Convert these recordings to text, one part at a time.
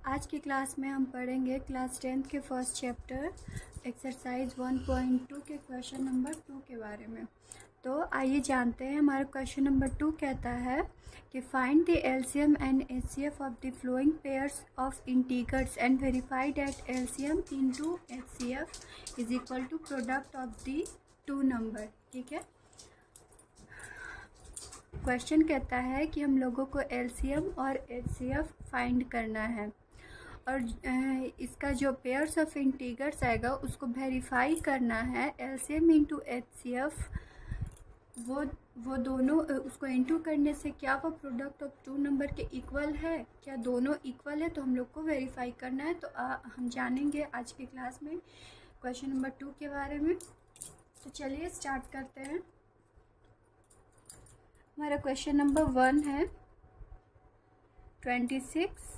आज की क्लास में हम पढ़ेंगे क्लास 10th के फर्स्ट चैप्टर एक्सरसाइज 1.2 के क्वेश्चन नंबर 2 के बारे में। तो आइए जानते हैं। हमारा क्वेश्चन नंबर 2 कहता है कि find the LCM and HCF of the following pairs of integers and verify that LCM into HCF is equal to product of the two number. ठीक है, क्वेश्चन कहता है कि हम लोगों को एलसीएम और एचसीएफ फाइंड करना है और इसका जो पेयर्स ऑफ इंटीगर्स आएगा उसको वेरीफाई करना है। एलसीएम इंटू एचसीएफ वो दोनों उसको इंटू करने से क्या वो प्रोडक्ट ऑफ टू नंबर के इक्वल है, क्या दोनों इक्वल है, तो हम लोग को वेरीफाई करना है। तो हम जानेंगे आज की क्लास में क्वेश्चन नंबर 2 के बारे में। तो चलिए स्टार्ट करते हैं। हमारा क्वेश्चन नंबर 1 है 26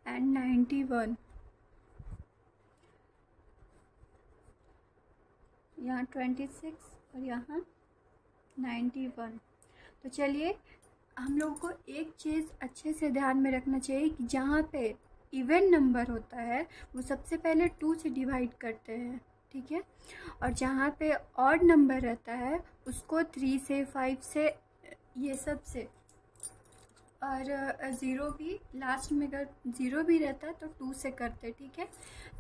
एंड 91। यहाँ 26 और यहाँ 91। तो चलिए हम लोगों को एक चीज़ अच्छे से ध्यान में रखना चाहिए कि जहाँ पे इवन नंबर होता है वो सबसे पहले 2 से डिवाइड करते हैं, ठीक है, और जहाँ पे ऑड नंबर रहता है उसको 3 से 5 से ये सब से, और ज़ीरो भी लास्ट में अगर ज़ीरो भी रहता है तो 2 से करते हैं। ठीक है,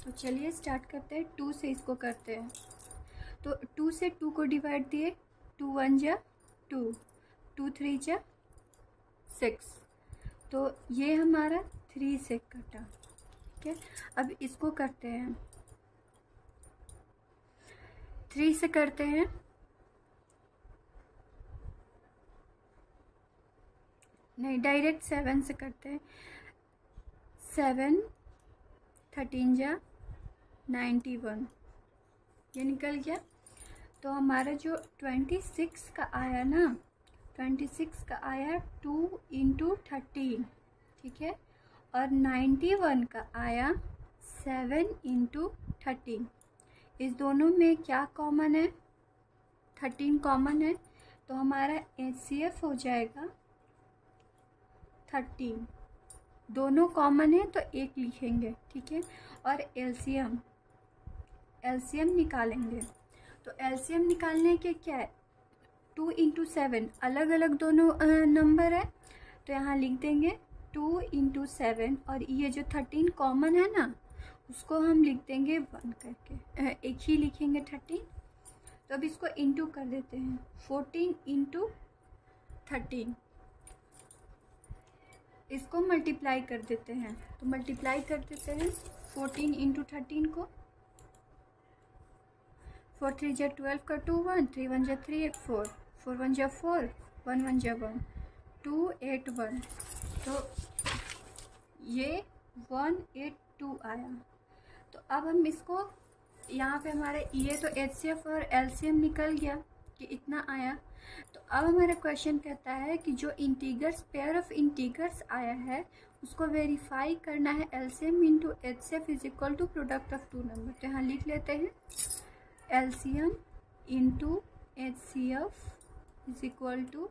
तो चलिए स्टार्ट करते हैं। 2 से इसको करते हैं। तो 2 से 2 को डिवाइड दिए, 2 1 जा 2, 2 3 जा 6, तो ये हमारा 3 से कटा। ठीक है, अब इसको करते हैं, 3 से करते हैं, नहीं डायरेक्ट 7 से करते हैं। 7 13 जा 91, ये निकल गया। तो हमारा जो 26 का आया ना, 26 का आया 2 × 13, ठीक है, और 91 का आया 7 × 13। इस दोनों में क्या कॉमन है? 13 कॉमन है, तो हमारा एचसीएफ हो जाएगा 13। दोनों कॉमन है तो एक लिखेंगे, ठीक है, और एलसीएम निकालेंगे। तो एलसीएम निकालने के क्या है, 2 × 7 अलग अलग दोनों नंबर है, तो यहाँ लिख देंगे 2 × 7, और ये जो 13 कॉमन है ना उसको हम लिख देंगे 1 करके, एक ही लिखेंगे 13। तो अब इसको इंटू कर देते हैं, 14 × 13, इसको मल्टीप्लाई कर देते हैं। तो मल्टीप्लाई कर देते हैं 14 × 13 को, 4 3 जा 12 का 2 1, 3 1 जा 3 1 4, 4 1 जा 4, 1 1 जा 1, 2 8 1, तो ये 182 आया। तो अब हम इसको यहाँ पे हमारे ये तो एचसीएफ और एलसीएम निकल गया कि इतना आया। तो अब हमारा क्वेश्चन कहता है कि जो इंटीगर्स पेयर ऑफ इंटीगर्स आया है उसको वेरीफाई करना है। LCM into HCF is equal to product of two number. तो यहाँ लिख लेते हैं LCM into HCF is equal to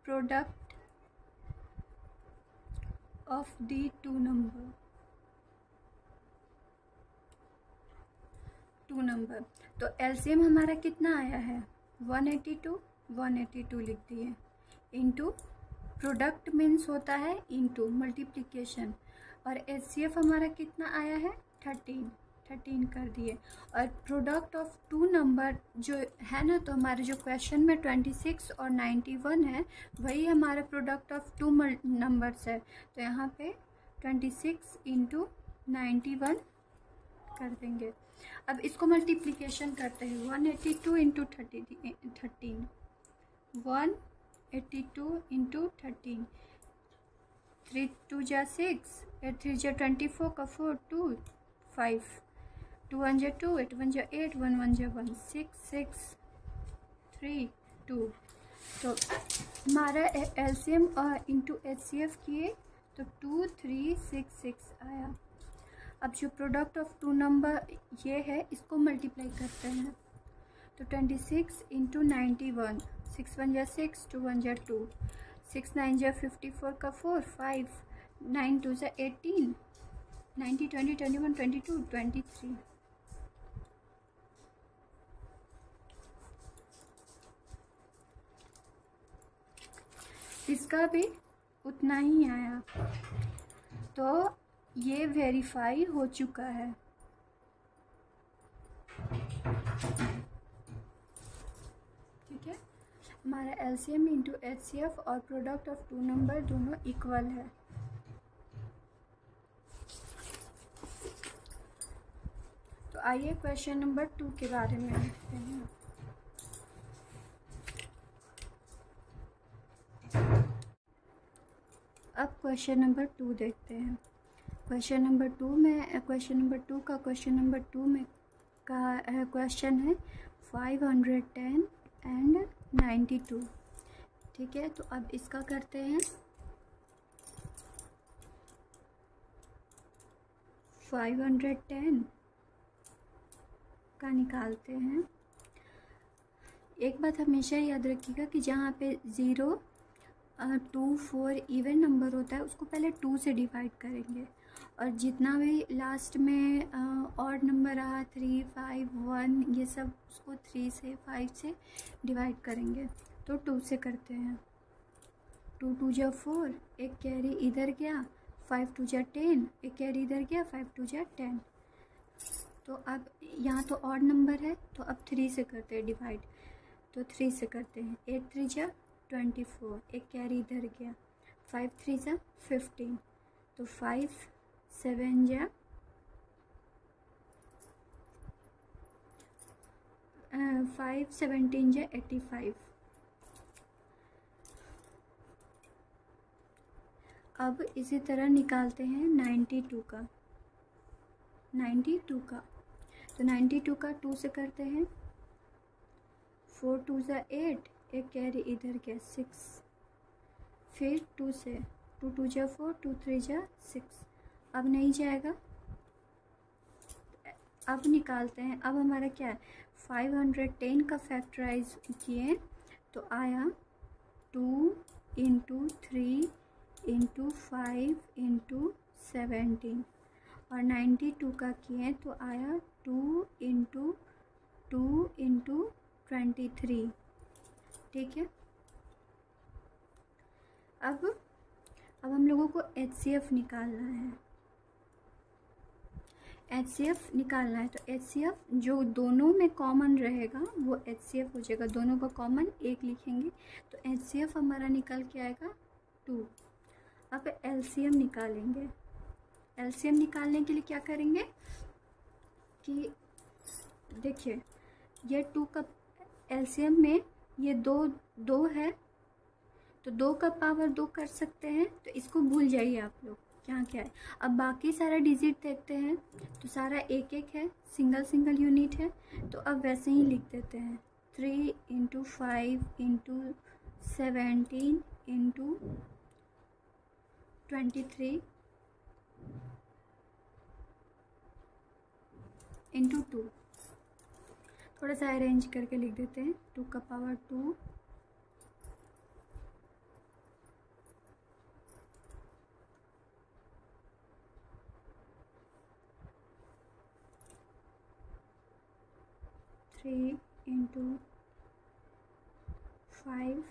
product of the two number. तो एलसीएम हमारा कितना आया है 182 लिख दिए, इंटू प्रोडक्ट मीन्स होता है इंटू मल्टीप्लिकेशन, और एचसीएफ हमारा कितना आया है 13 कर दिए, और प्रोडक्ट ऑफ टू नंबर जो है ना, तो हमारे जो क्वेश्चन में 26 और 91 है वही हमारा प्रोडक्ट ऑफ टू नंबर्स है। तो यहाँ पे 26 × 91 कर देंगे। अब इसको मल्टीप्लिकेशन करते हैं, 182 × 13, 182 × 13, 3 2 जा 6, 8 3 जा 24 का 4 2 5, 2 1 जा 2, 8 1 जा 8, 1 1 जा 1, 6 6 3 2। तो हमारा एलसीएम इंटू एचसीएफ किए तो 2 3 6 6 आया। अब जो प्रोडक्ट ऑफ टू नंबर ये है इसको मल्टीप्लाई करते हैं, तो 26 × 91, 6 1 जा 6, 2 1 जा 2, 6 9 जा 54 का 4, 5 9 2 जा 18, 90 20 21 22 23। इसका भी उतना ही आया, तो ये वेरीफाई हो चुका है। ठीक है, हमारा LCM इंटू HCF और प्रोडक्ट ऑफ टू नंबर दोनों इक्वल है। तो आइए क्वेश्चन नंबर 2 के बारे में देखते हैं। अब क्वेश्चन नंबर 2 देखते हैं। क्वेश्चन नंबर 2 में का क्वेश्चन है 510 एंड 92। ठीक है, तो अब इसका करते हैं। 510 का निकालते हैं। एक बात हमेशा याद रखिएगा कि जहाँ पे 0 2 4 इवन नंबर होता है उसको पहले 2 से डिवाइड करेंगे, और जितना भी लास्ट में ऑड नंबर रहा 3 5 1 ये सब उसको 3 से 5 से डिवाइड करेंगे। तो 2 से करते हैं। 2 2 जा 4, एक कैरी इधर गया, 5 2 जा 10, एक कैरी इधर गया, 5 2 जा 10। तो अब यहाँ तो ऑड नंबर है, तो अब 3 से करते हैं डिवाइड। तो 3 से करते हैं। 8 3 जा 24, एक कैरी इधर गया, 5 3 जा 15, तो 5 7 जा 5 17 जा 85। अब इसी तरह निकालते हैं 92 का। तो 92 का 2 से करते हैं। 4 2 जा 8, एक कैरी इधर गया 6, फिर 2 से 2 2 जा 4, 2 3 जा 6। अब नहीं जाएगा, अब निकालते हैं। अब हमारा क्या है, 510 का फैक्टराइज किए तो आया 2 इंटू 3 इंटू 5 इंटू 17, और 92 का किए तो आया 2 इंटू 2 इंटू 23। ठीक है, अब हम लोगों को HCF निकालना है। HCF निकालना है, तो HCF जो दोनों में कॉमन रहेगा वो HCF हो जाएगा। दोनों का कॉमन 1 लिखेंगे, तो HCF हमारा निकल के आएगा 2। अब LCM निकालेंगे। LCM निकालने के लिए क्या करेंगे कि देखिए, ये 2 का LCM में ये 2 है, तो 2 का पावर 2 कर सकते हैं, तो इसको भूल जाइए आप लोग यहाँ क्या है। अब बाकी सारा डिजिट देखते हैं, तो सारा 1 1 है, सिंगल यूनिट है, तो अब वैसे ही लिख देते हैं। 3 इंटू 5 इंटू 17 इंटू 23 इंटू 2। थोड़ा सा अरेंज करके लिख देते हैं। 2 का पावर 2 3 इंटू 5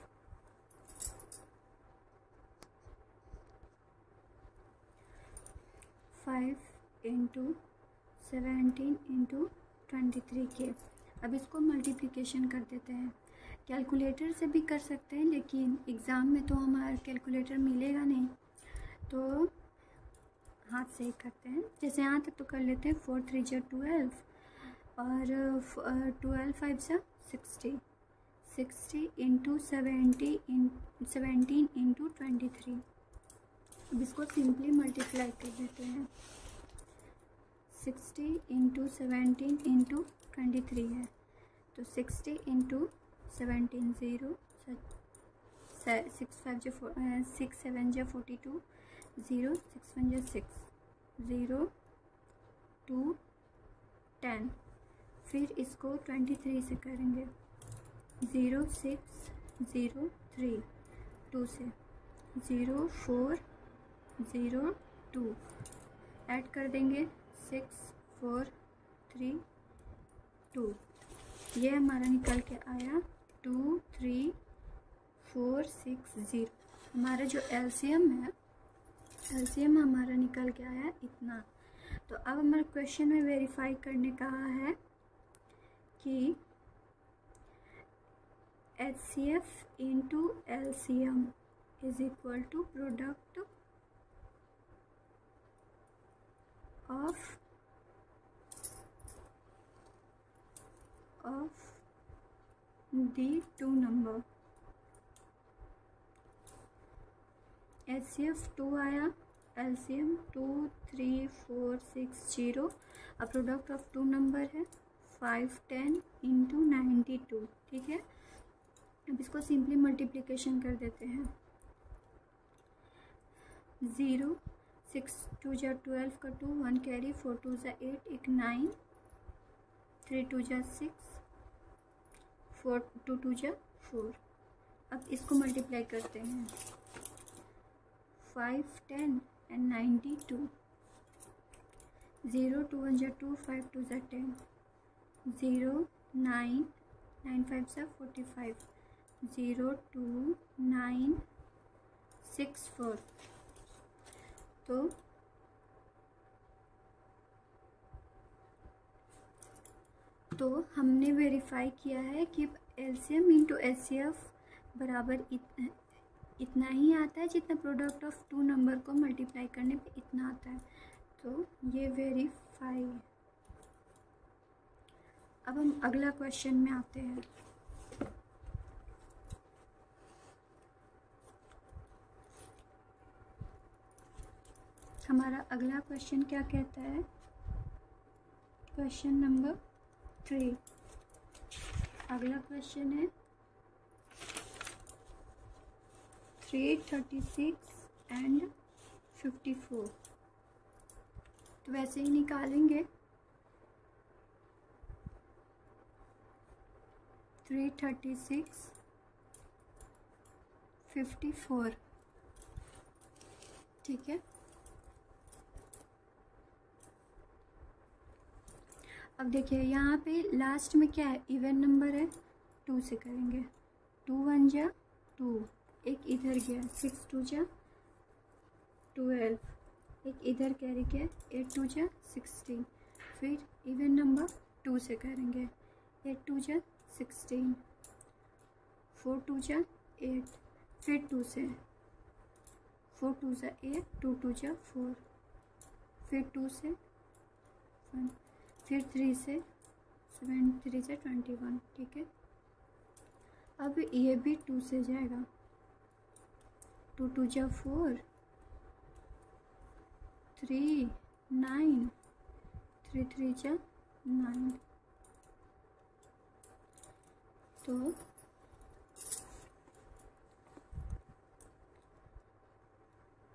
इंटू 17 इंटू 23 के। अब इसको मल्टीप्लिकेशन कर देते हैं। कैलकुलेटर से भी कर सकते हैं, लेकिन एग्ज़ाम में तो हमारा कैलकुलेटर मिलेगा नहीं, तो हाथ से ही करते हैं। जैसे यहाँ तक तो कर लेते हैं। 4 3 जा 12, और 12 5 जा 60, 60 इंटू 17 इंटू 23। अब इसको सिंपली मल्टीप्लाई कर देते हैं। 60 इंटू 17 इंटू 23 है, तो 60 इंटू 17 0, 6 5 जा 6 7 जा 42, 0 6 1 जा 6, 0 2 10। फिर इसको 23 से करेंगे। 0 6 0 3, 2 से 0 4 0 2 ऐड कर देंगे 6 4 3 2। ये हमारा निकल के आया 2 3 4 6 0। हमारा जो एलसीएम है, एलसीएम हमारा निकल के आया इतना। तो अब हमारे क्वेश्चन में वेरीफाई करने कहा है कि HCF into LCM is equal to product of the two number. HCF 2 आया, LCM 2 3 4 6 0। अब प्रोडक्ट ऑफ टू नंबर है 5 10 इंटू 92। ठीक है, अब इसको सिंपली मल्टीप्लिकेशन कर देते हैं। 0 6 2 जा 12 का 2 1 कैरी 4 2 जा 8 एक 9 3 2 जा 6 4 2 2 जा 4। अब इसको मल्टीप्लाई करते हैं 5 10 and 92। 0 2 1 जा 2 5 2 जा 10 0 9 9 5 जा 45 0 2 9 6 4। तो हमने वेरीफाई किया है कि एलसीएम इंटू एचसीएफ बराबर इतना ही आता है जितना प्रोडक्ट ऑफ टू नंबर को मल्टीप्लाई करने पे इतना आता है। तो ये वेरीफाई। अब हम अगला क्वेश्चन में आते हैं। हमारा अगला क्वेश्चन क्या कहता है? Question number 3। अगला क्वेश्चन है 336 एंड 54। तो वैसे ही निकालेंगे 336 54। ठीक है, अब देखिए यहाँ पे लास्ट में क्या है, इवन नंबर है, 2 से करेंगे। 2 1 जा 2, एक इधर गया 6 2 जा 12, एक इधर कैरी किया 8 2 जा 16। फिर इवन नंबर 2 से करेंगे 8 2 जा 16, 4 2 जा 8, फिर 2 से 4 2 जा 8, 2 2 जा 4, फिर 2 से 1, फिर 3 से 7 3 से 21। ठीक है, अब ये भी 2 से जाएगा। 2 2 जा 4, 3 9, 3 3 जा 9। तो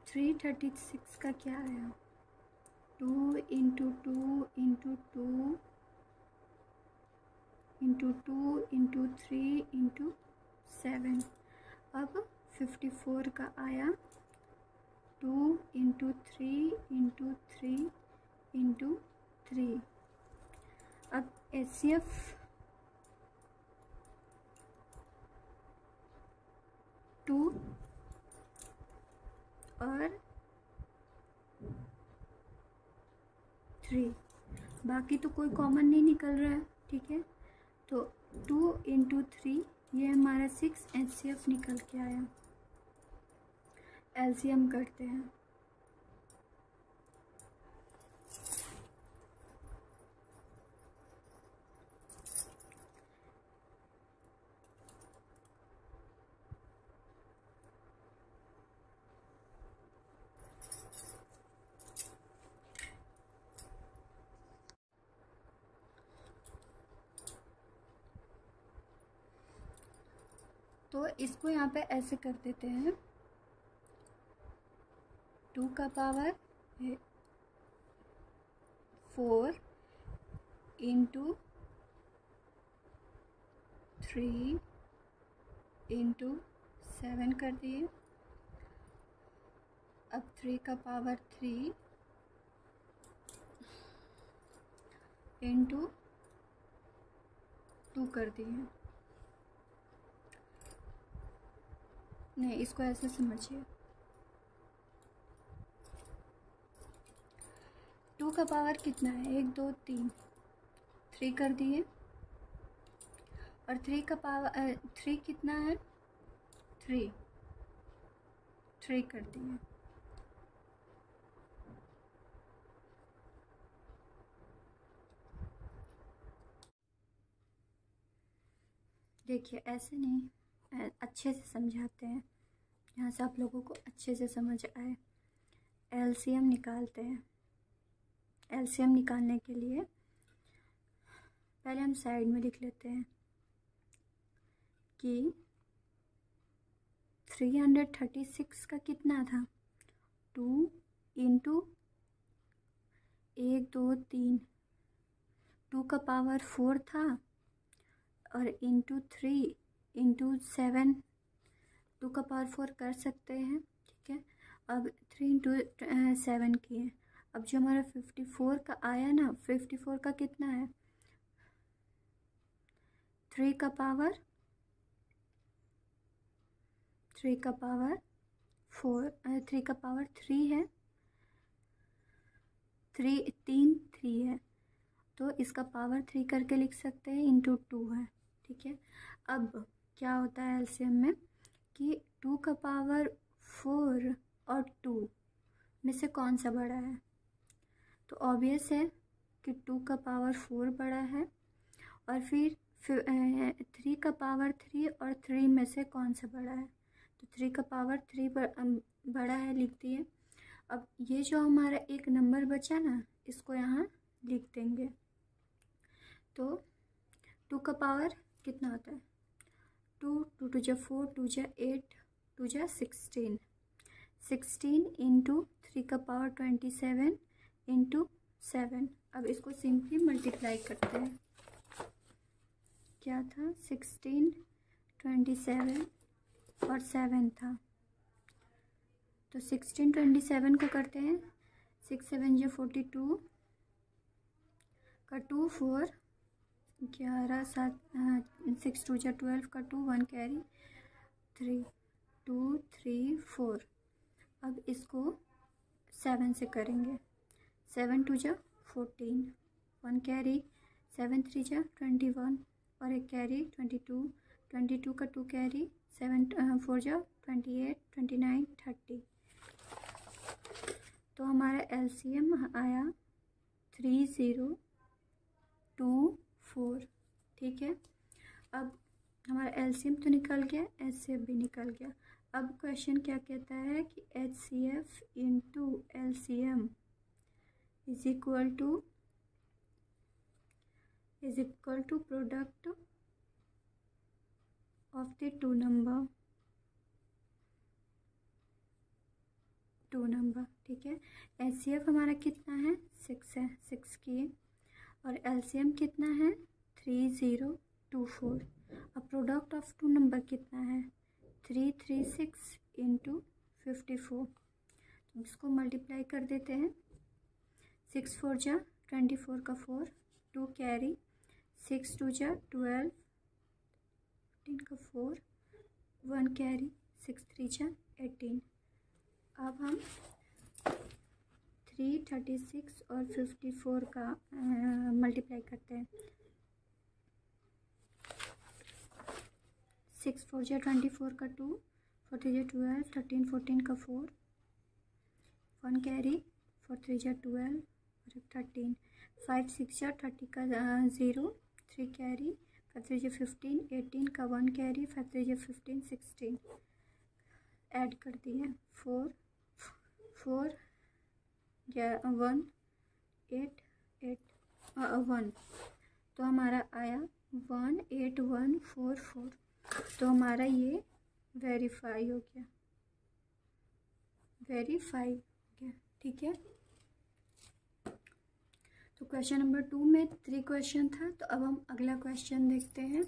थ्री 36 का क्या आया? 2 into 2 into 2 into 2 into 3 into 7। अब 54 का आया 2 इंटू 3 इंटू 3 इंटू 3। अब HCF टू और 3, बाकी तो कोई कॉमन नहीं निकल रहा है। ठीक है, तो 2 इंटू 3 ये हमारा 6 HCF निकल के आया। एलसीएम करते हैं। तो इसको यहाँ पे ऐसे कर देते हैं, 2 का पावर 4 इंटू 3 इंटू 7 कर दिए। अब 3 का पावर 3 इंटू 2 कर दिए। नहीं, इसको ऐसे समझिए, 2 का पावर कितना है, 1 2 3, 3 कर दिए। और 3 का पावर 3 कितना है, 3 कर दिए। देखिए ऐसे नहीं, अच्छे से समझाते हैं, यहाँ से आप लोगों को अच्छे से समझ आए। एलसीएम निकालते हैं। एलसीएम निकालने के लिए पहले हम साइड में लिख लेते हैं कि 336 का कितना था, 2 इंटू 1 2 3, 2 का पावर 4 था, और इंटू 3 इंटू 7, 2 का पावर 4 कर सकते हैं, ठीक है। अब 3 इंटू 7 किए। अब जो हमारा 54 का आया ना, 54 का कितना है, 3 का पावर 4, 3 का पावर 3 है, 3 है, तो इसका पावर 3 करके लिख सकते हैं, इंटू 2 है, ठीक है। अब क्या होता है एलसीएम में कि 2 का पावर 4 और 2 में से कौन सा बड़ा है, तो ऑब्वियस है कि 2 का पावर 4 बड़ा है, और फिर 3 का पावर 3 और 3 में से कौन सा बड़ा है, तो 3 का पावर 3 बड़ा है, लिख दिए। अब ये जो हमारा एक नंबर बचा ना, इसको यहाँ लिख देंगे। तो 2 का पावर कितना होता है, 2 2 जा 4, 2 जा 8, 2 जा 16, 16 इंटू 3 का पावर 27 इंटू 7। अब इसको सिंपली मल्टीप्लाई करते हैं। क्या था, 16 27 और 7 था, तो 16 27 को करते हैं, 6 7 जा 42 का 2 4, 11 7 6 2 जा 12 का 2 1 कैरी 3 2 3 4। अब इसको 7 से करेंगे, 7 2 जा 14, 1 कैरी, 7 3 जा 21 और एक कैरी 22, 22 का 2 कैरी, 7 4 जा 28, 29 30। तो हमारा एलसीएम आया 3024, ठीक है। अब हमारा एलसीएम तो निकल गया, एचसीएफ भी निकल गया। अब क्वेश्चन क्या कहता है कि HCF into LCM is equal to product of the two number, ठीक है। एचसीएफ हमारा कितना है, 6 है, 6 किए, और एलसीएम कितना है, 3024। अब प्रोडक्ट ऑफ टू नंबर कितना है, 336 इंटू 54। इसको मल्टीप्लाई कर देते हैं, 6 4 जा 24 का 4, 2 कैरी, 6 2 जा 12, 15 का 4, 1 कैरी, 6 3 जा 18। अब हम 336 और 54 का मल्टीप्लाई करते हैं, 6 4 जा 24 का 2, 4 3 जा 12, 13 14 का 4, 1 कैरी, 4 3 जा 12 और 13, 5 6 जा 30 का 0, 3 कैरी, 5 3 जा 15, 18 का 1 कैरी, 5 3 जा 15 16। ऐड कर दिए, 4 4 1 8 8 1, तो हमारा आया 18144। तो हमारा ये वेरीफाई हो गया, ठीक है। तो क्वेश्चन नंबर 2 में 3 क्वेश्चन था, तो अब हम अगला क्वेश्चन देखते हैं।